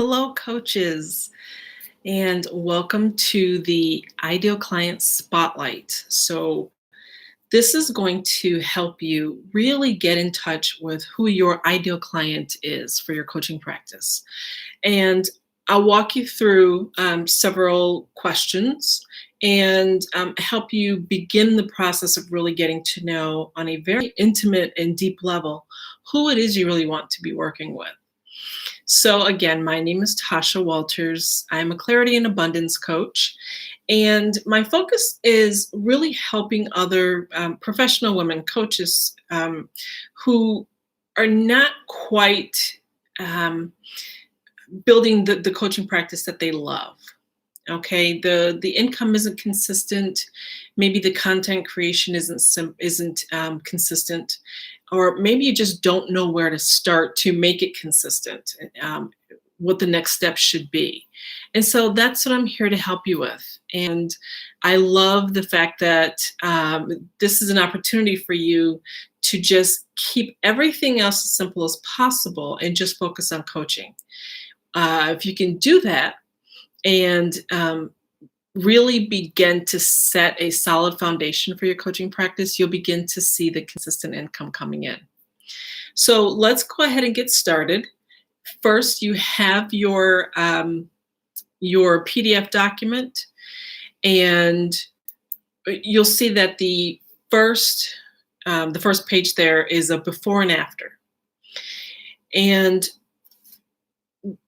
Hello, coaches, and welcome to the Ideal Client Spotlight. This is going to help you really get in touch with who your ideal client is for your coaching practice. And I'll walk you through several questions and help you begin the process of really getting to know on a very intimate and deep level who it is you really want to be working with. So, again, my name is Tasha Walters. I'm a clarity and abundance coach. And my focus is really helping other professional women coaches who are not quite um, building the coaching practice that they love. Okay, the income isn't consistent. Maybe the content creation isn't consistent, or maybe you just don't know where to start to make it consistent. What the next step should be, and so that's what I'm here to help you with. And I love the fact that this is an opportunity for you to just keep everything else as simple as possible and just focus on coaching. If you can do that and really begin to set a solid foundation for your coaching practice, you'll begin to see the consistent income coming in. So let's go ahead and get started. First, you have your PDF document, and you'll see that the first page there is a before and after. And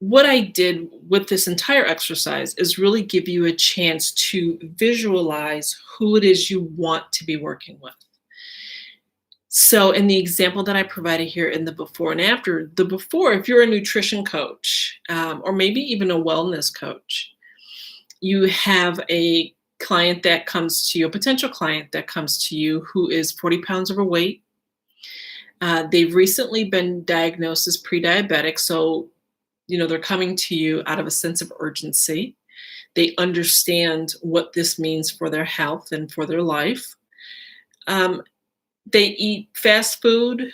what I did with this entire exercise is really give you a chance to visualize who it is you want to be working with. So in the example that I provided here in the before and after, the before, if you're a nutrition coach or maybe even a wellness coach, you have a client that comes to you, a potential client that comes to you who is 40 pounds overweight. They've recently been diagnosed as pre-diabetic, so they're coming to you out of a sense of urgency. They understand what this means for their health and for their life. They eat fast food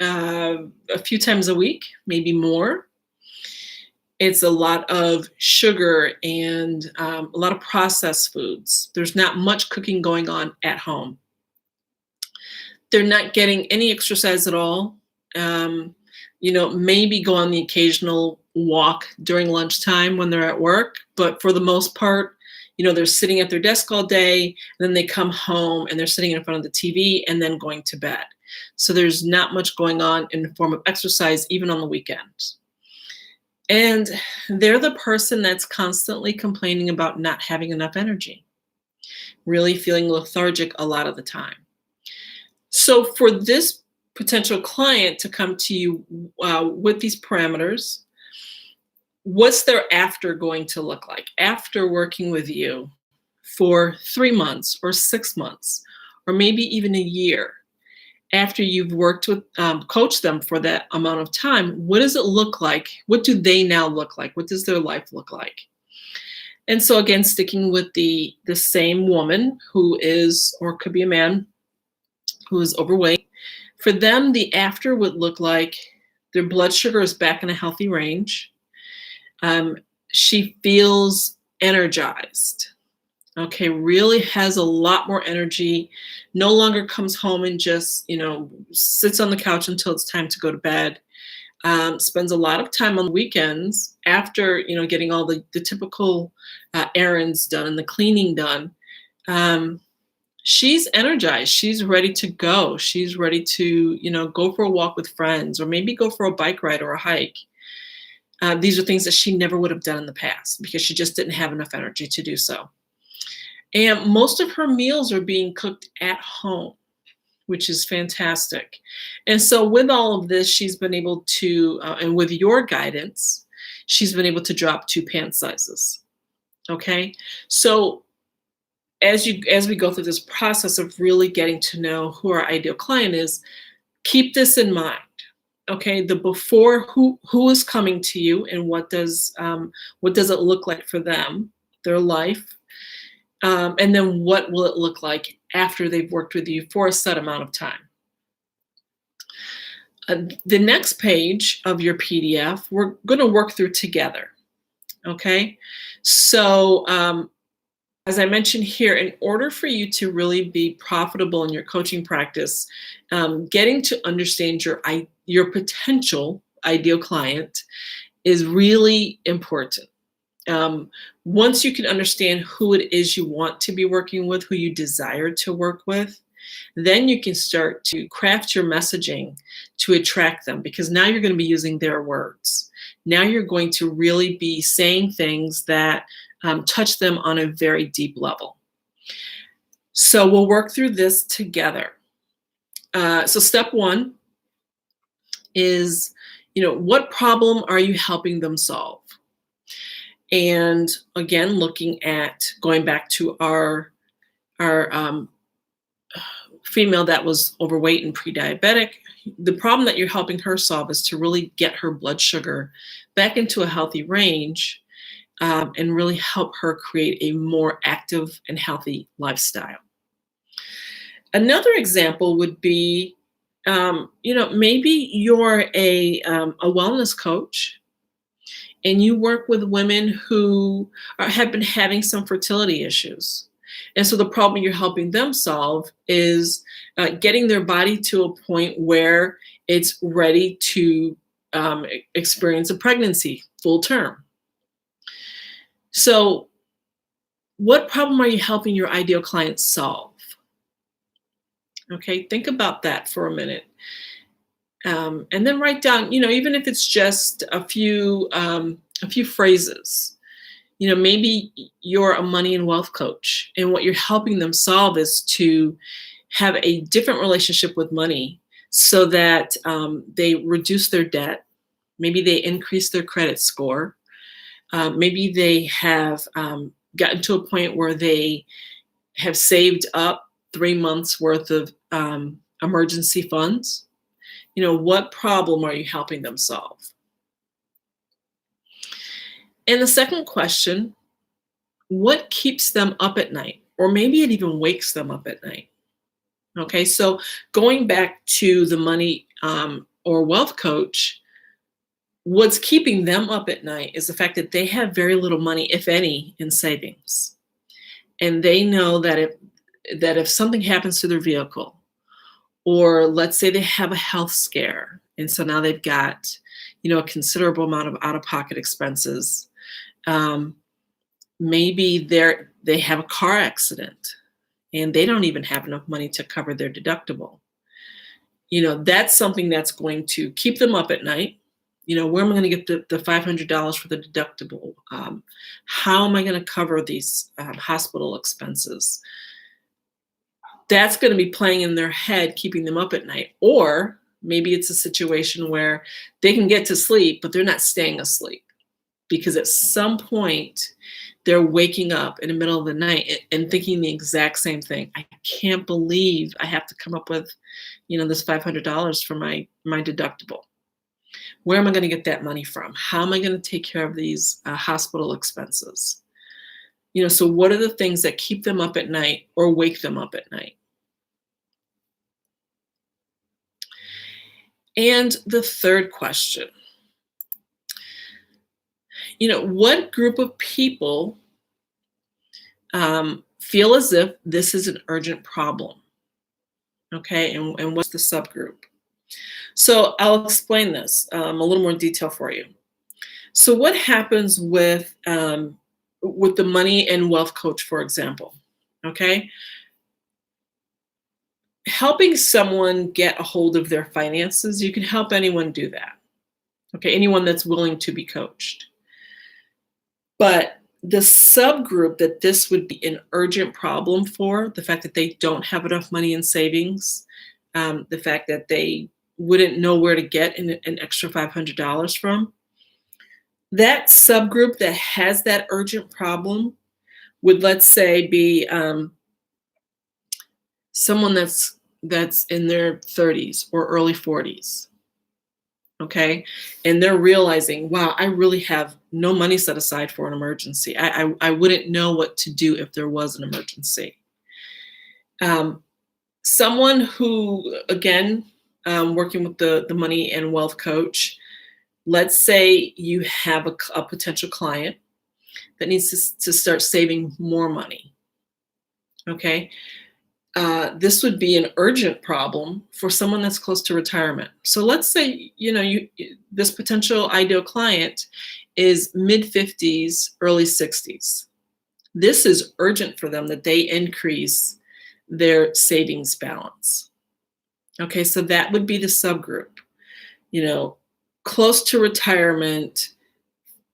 a few times a week, maybe more. It's a lot of sugar and a lot of processed foods. There's not much cooking going on at home. They're not getting any exercise at all. Maybe go on the occasional walk during lunchtime when they're at work, but for the most part, they're sitting at their desk all day, and then they come home and they're sitting in front of the TV and then going to bed. So there's not much going on in the form of exercise, even on the weekends. And they're the person that's constantly complaining about not having enough energy, really feeling lethargic a lot of the time. So for this potential client to come to you with these parameters, what's their after going to look like? After working with you for 3 months or 6 months, or maybe even a year, after you've worked with, coached them for that amount of time, what does it look like? What do they now look like? What does their life look like? And so again, sticking with the same woman who is, or could be a man, who is overweight, for them, the after would look like their blood sugar is back in a healthy range. She feels energized, okay, really has a lot more energy, no longer comes home and just, sits on the couch until it's time to go to bed. Spends a lot of time on the weekends after, getting all the typical errands done and the cleaning done. She's energized. She's ready to go. She's ready to, go for a walk with friends, or maybe go for a bike ride or a hike. These are things that she never would have done in the past because she just didn't have enough energy to do so. And most of her meals are being cooked at home, which is fantastic. And so with all of this, she's been able to, and with your guidance, she's been able to drop 2 pant sizes. Okay. So as we go through this process of really getting to know who our ideal client is, keep this in mind. Okay, the before, who is coming to you, and what does it look like for them, their life, and then what will it look like after they've worked with you for a set amount of time. The next page of your PDF, we're going to work through together. Okay. So, as I mentioned here, in order for you to really be profitable in your coaching practice, getting to understand your potential ideal client is really important. Um, Once you can understand who it is you want to be working with, who you desire to work with, then you can start to craft your messaging to attract them, because now you're going to be using their words. Now you're going to really be saying things that touch them on a very deep level. So we'll work through this together. So step one is, what problem are you helping them solve? And again, looking at going back to our female that was overweight and pre-diabetic, the problem that you're helping her solve is to really get her blood sugar back into a healthy range, and really help her create a more active and healthy lifestyle. Another example would be, maybe you're a wellness coach and you work with women who have been having some fertility issues. And so the problem you're helping them solve is getting their body to a point where it's ready to experience a pregnancy full term. So, what problem are you helping your ideal client solve? Okay, think about that for a minute. And then write down, even if it's just a few phrases. Maybe you're a money and wealth coach, and what you're helping them solve is to have a different relationship with money so that they reduce their debt. Maybe they increase their credit score. Maybe they have gotten to a point where they have saved up 3 months worth of emergency funds. What problem are you helping them solve? And the second question, what keeps them up at night? Or maybe it even wakes them up at night. Okay, so going back to the money or wealth coach, what's keeping them up at night is the fact that they have very little money, if any, in savings. And they know that if something happens to their vehicle, or let's say they have a health scare, and so now they've got, a considerable amount of out-of-pocket expenses. Maybe they have a car accident and they don't even have enough money to cover their deductible. That's something that's going to keep them up at night. Where am I going to get the $500 for the deductible? How am I going to cover these hospital expenses? That's going to be playing in their head, keeping them up at night. Or maybe it's a situation where they can get to sleep, but they're not staying asleep, because at some point they're waking up in the middle of the night and thinking the exact same thing. I can't believe I have to come up with, this $500 for my deductible. Where am I going to get that money from? How am I going to take care of these hospital expenses? So what are the things that keep them up at night or wake them up at night? And the third question, what group of people feel as if this is an urgent problem? Okay, and what's the subgroup? So I'll explain this a little more detail for you. So what happens with the money and wealth coach, for example? Okay, helping someone get a hold of their finances, you can help anyone do that. Okay, anyone that's willing to be coached. But the subgroup that this would be an urgent problem for, the fact that they don't have enough money in savings, the fact that they wouldn't know where to get an extra $500 from, that subgroup that has that urgent problem would, let's say, be someone that's in their 30s or early 40s. Okay, and they're realizing, wow, I really have no money set aside for an emergency. I wouldn't know what to do if there was an emergency. Someone who, again, working with the money and wealth coach, let's say you have a potential client that needs to start saving more money. Okay. This would be an urgent problem for someone that's close to retirement. So let's say, this potential ideal client is mid 50s, early 60s. This is urgent for them that they increase their savings balance. Okay, so that would be the subgroup. You know, close to retirement,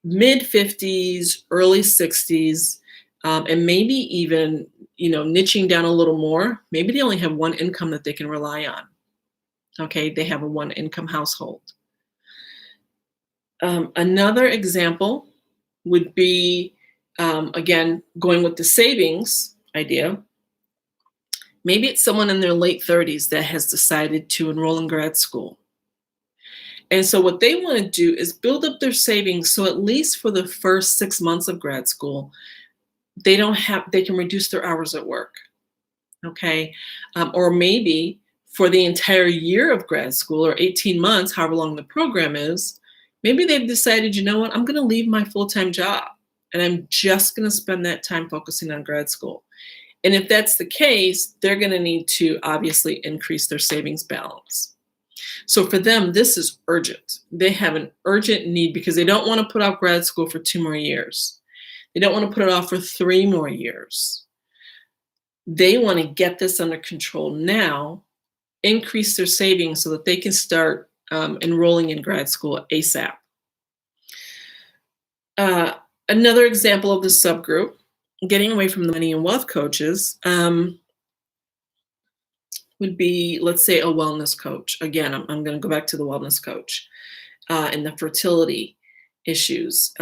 mid 50s, early 60s, and maybe even, niching down a little more. Maybe they only have one income that they can rely on. Okay, they have a one income household. Another example would be, again, going with the savings idea. Maybe it's someone in their late 30s that has decided to enroll in grad school. And so what they want to do is build up their savings so at least for the first 6 months of grad school, they can reduce their hours at work. Okay. Or maybe for the entire year of grad school or 18 months, however long the program is, maybe they've decided, you know what, I'm going to leave my full-time job and I'm just going to spend that time focusing on grad school. And if that's the case, they're going to need to obviously increase their savings balance. So for them, this is urgent. They have an urgent need because they don't want to put off grad school for 2 more years. They don't want to put it off for 3 more years. They want to get this under control now, increase their savings so that they can start enrolling in grad school ASAP. Another example of the subgroup, getting away from the money and wealth coaches, would be, let's say, a wellness coach. Again, I'm going to go back to the wellness coach and the fertility issues.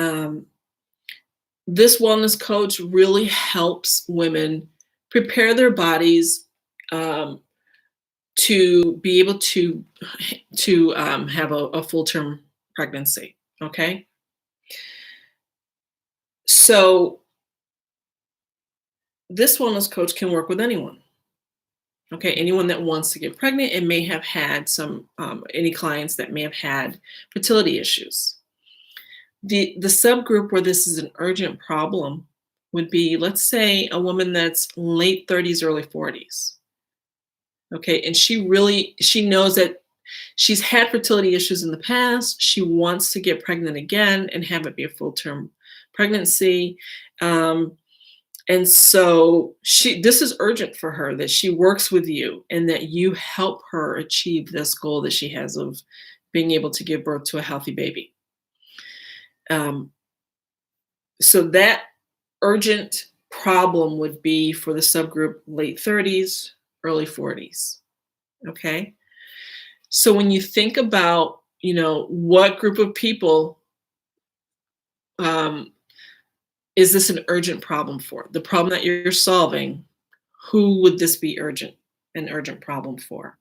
This wellness coach really helps women prepare their bodies to be able to have a full-term pregnancy. Okay. So this wellness coach can work with anyone. Okay, anyone that wants to get pregnant and may have had any clients that may have had fertility issues. The subgroup where this is an urgent problem would be, let's say, a woman that's late 30s, early 40s. Okay, and she knows that she's had fertility issues in the past. She wants to get pregnant again and have it be a full-term pregnancy. And so this is urgent for her, that she works with you and that you help her achieve this goal that she has of being able to give birth to a healthy baby. So that urgent problem would be for the subgroup late 30s, early 40s. Okay. So when you think about, what group of people is this an urgent problem for? The problem that you're solving, who would this be an urgent problem for?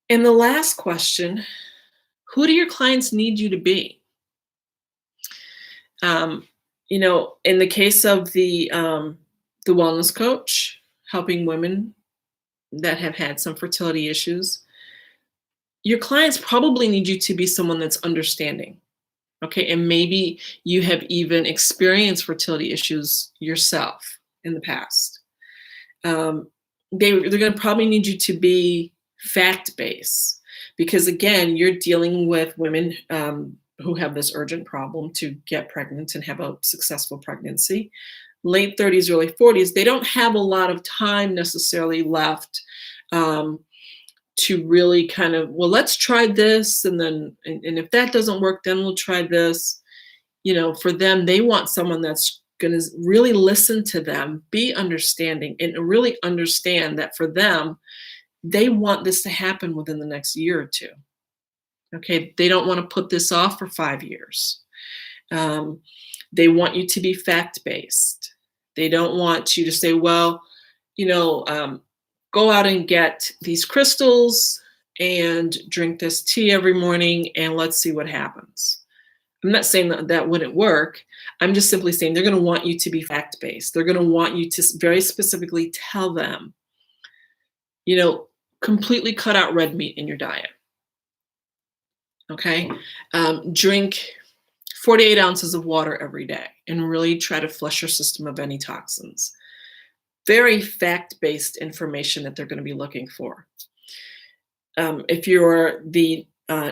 And the last question, who do your clients need you to be? In the case of the wellness coach, helping women that have had some fertility issues, your clients probably need you to be someone that's understanding. Okay, and maybe you have even experienced fertility issues yourself in the past. They're going to probably need you to be fact-based because, again, you're dealing with women who have this urgent problem to get pregnant and have a successful pregnancy. Late 30s, early 40s, they don't have a lot of time necessarily left to really kind of, well, let's try this. And then, and if that doesn't work, then we'll try this. For them, they want someone that's going to really listen to them, be understanding, and really understand that for them, they want this to happen within the next year or two. Okay. They don't want to put this off for 5 years. They want you to be fact-based. They don't want you to say, well, go out and get these crystals and drink this tea every morning and let's see what happens. I'm not saying that wouldn't work. I'm just simply saying they're going to want you to be fact-based. They're going to want you to very specifically tell them, completely cut out red meat in your diet. Okay. Drink 48 ounces of water every day and really try to flush your system of any toxins. Very fact-based information that they're going to be looking for. If you're the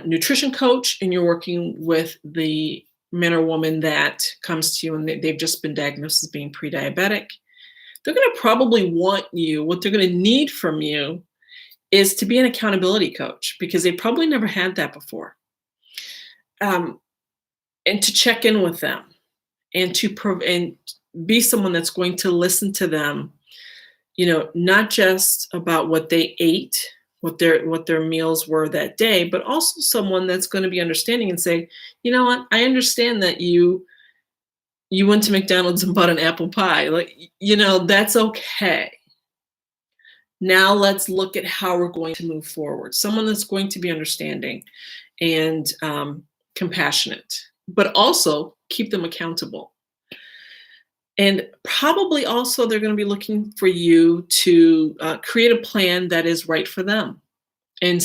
nutrition coach and you're working with the man or woman that comes to you and they've just been diagnosed as being pre-diabetic, they're going to probably want you, what they're going to need from you is to be an accountability coach because they probably never had that before. And to check in with them and and be someone that's going to listen to them, not just about what they ate, what their meals were that day, but also someone that's going to be understanding and say, you know what, I understand that you went to McDonald's and bought an apple pie. Like, that's okay. Now let's look at how we're going to move forward. Someone that's going to be understanding and compassionate, but also keep them accountable. And probably also they're going to be looking for you to create a plan that is right for them. And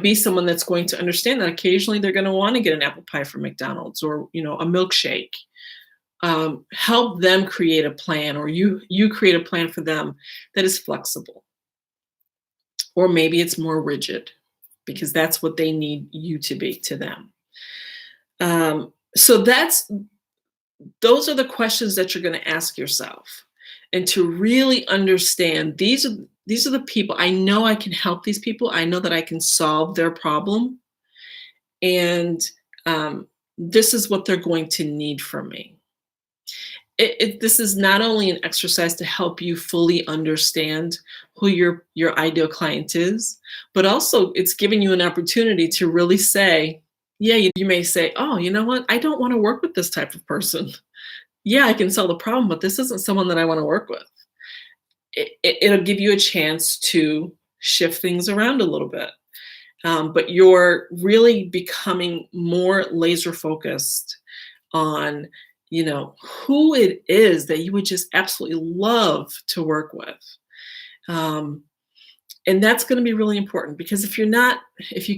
be someone that's going to understand that occasionally they're going to want to get an apple pie from McDonald's or, a milkshake. Help them create a plan, or you create a plan for them that is flexible. Or maybe it's more rigid because that's what they need you to be to them. So those are the questions that you're going to ask yourself, and to really understand these are the people. I know I can help these people. I know that I can solve their problem, and this is what they're going to need from me. This is not only an exercise to help you fully understand who your ideal client is, but also it's giving you an opportunity to really say, yeah, you may say, oh, you know what? I don't want to work with this type of person. Yeah, I can solve the problem, but this isn't someone that I want to work with. It'll give you a chance to shift things around a little bit. But you're really becoming more laser focused on, who it is that you would just absolutely love to work with. And that's going to be really important, because if you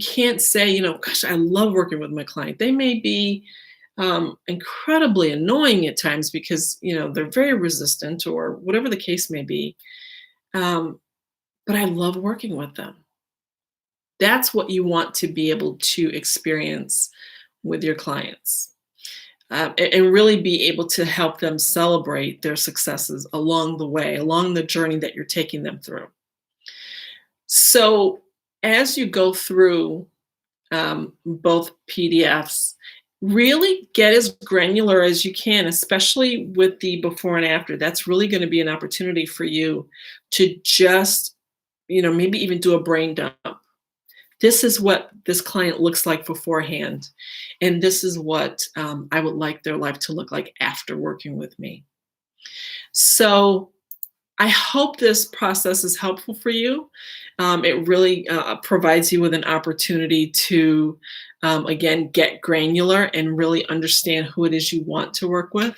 can't say, gosh, I love working with my client, they may be incredibly annoying at times because, they're very resistant or whatever the case may be. But I love working with them. That's what you want to be able to experience with your clients. And really be able to help them celebrate their successes along the way, along the journey that you're taking them through. So as you go through both PDFs, really get as granular as you can, especially with the before and after. That's really going to be an opportunity for you to just, maybe even do a brain dump. This is what this client looks like beforehand, and this is what I would like their life to look like after working with me. So I hope this process is helpful for you. It really provides you with an opportunity to, again, get granular and really understand who it is you want to work with.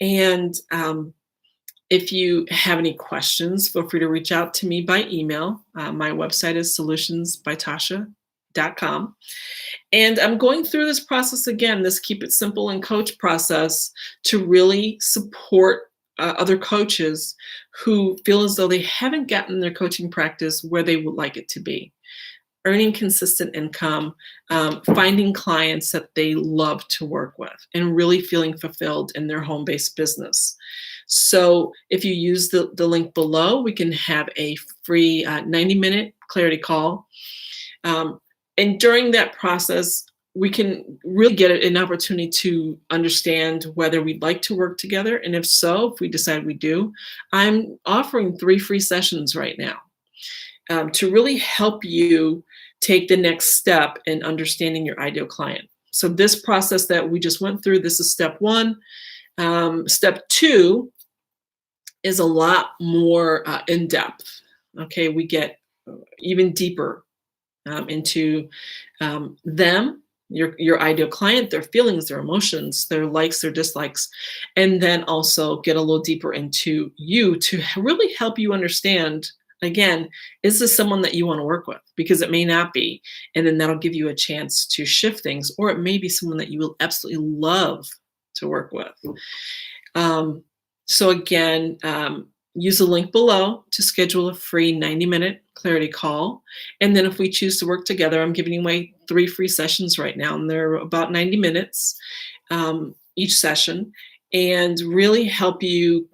And if you have any questions, feel free to reach out to me by email. My website is solutionsbytasha.com. And I'm going through this process again, this Keep It Simple and Coach process, to really support other coaches who feel as though they haven't gotten their coaching practice where they would like it to be. Earning consistent income, finding clients that they love to work with, and really feeling fulfilled in their home-based business. So if you use the link below, we can have a free 90-minute clarity call. And during that process, we can really get an opportunity to understand whether we'd like to work together. And if so, if we decide we do, I'm offering 3 free sessions right now to really help you take the next step in understanding your ideal client. So this process that we just went through, this is step 1. Step 2 is a lot more in depth. Okay, we get even deeper into them, your ideal client, their feelings, their emotions, their likes, their dislikes, and then also get a little deeper into you to really help you understand again, is this someone that you want to work with? Because it may not be. And then that'll give you a chance to shift things, or it may be someone that you will absolutely love to work with. Um, so again, use the link below to schedule a free 90-minute clarity call. And then if we choose to work together, I'm giving away 3 free sessions right now, and they're about 90 minutes each session, and really help you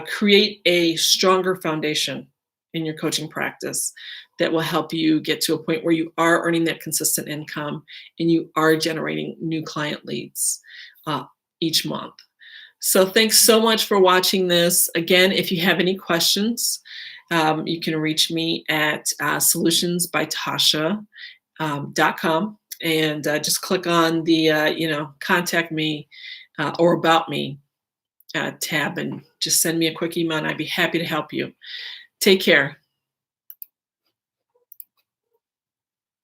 create a stronger foundation in your coaching practice that will help you get to a point where you are earning that consistent income and you are generating new client leads uh, each month. So thanks so much for watching this. Again, if you have any questions, you can reach me at solutionsbytasha.com, and just click on the contact me or about me tab, and just send me a quick email and I'd be happy to help you. Take care.